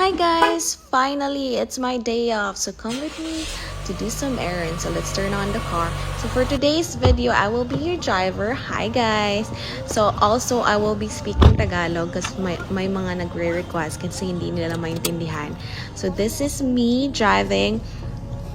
Hi guys! Finally, it's my day off. So come with me to do some errands. So let's turn on the car. So for today's video, I will be your driver. Hi guys! So also, I will be speaking Tagalog kasi may mga nagre-request kasi hindi nila maintindihan. So this is me driving.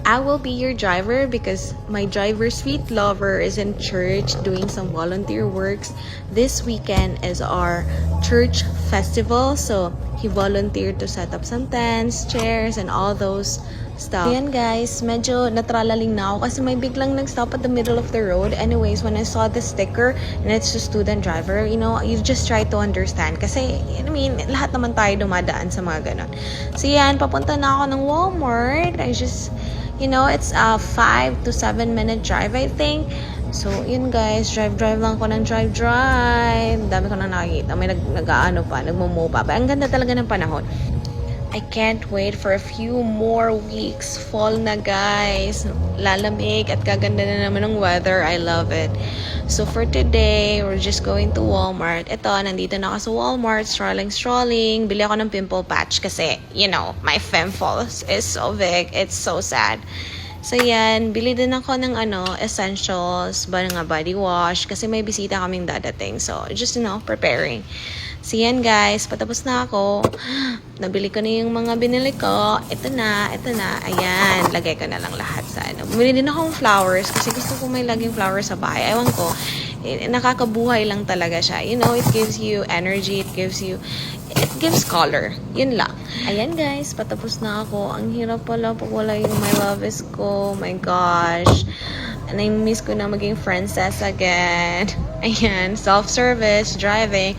I will be your driver because my driver sweet lover is in church doing some volunteer works. This weekend is our church festival, so he volunteered to set up some tents, chairs, and all those stuff. Ayan guys, medyo natralaling na ako kasi may biglang nag-stop at the middle of the road. Anyways, when I saw the sticker and it's a student driver, you know, you just try to understand kasi, I mean, lahat naman tayo dumadaan sa mga ganon. So yan, papunta na ako ng Walmart. You know, it's a 5 to 7 minute drive, I think. So, yun guys, drive lang ko ng drive. Dami ko na nakikita. May nagmumo pa. Ang ganda talaga ng panahon. I can't wait for a few more weeks. Fall na guys. Lalamig at kaganda na naman ng weather. I love it. So for today, we're just going to Walmart. Ito, nandito na ako sa Walmart. Strolling. Bili ako ng pimple patch kasi, you know, my pimples is so big. It's so sad. So yan, bili din ako ng essentials, body wash kasi may bisita kaming dadating. So just, you know, preparing. So yan guys, patapos na ako. Nabili ko na yung mga binili ko. Ito na. Ayan, lagay ko na lang lahat sa Bumili din akong flowers kasi gusto ko may laging flowers sa bahay. Ewan ko, nakakabuhay lang talaga siya. You know, it gives you energy, it gives color. Yun lang. Ayan guys, patapos na ako. Ang hirap pala pag wala yung my love is ko. My gosh. And I miss ko na maging princess again. Ayan, self-service, driving.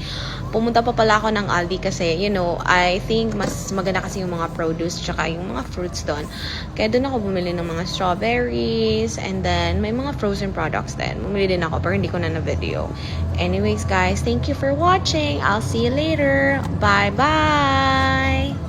Pumunta pa pala ako ng Aldi kasi, you know, I think mas maganda kasi yung mga produce tsaka yung mga fruits doon. Kaya doon ako bumili ng mga strawberries and then may mga frozen products din. Bumili din ako pero hindi ko na video. Anyways guys, thank you for watching. I'll see you later. Bye-bye!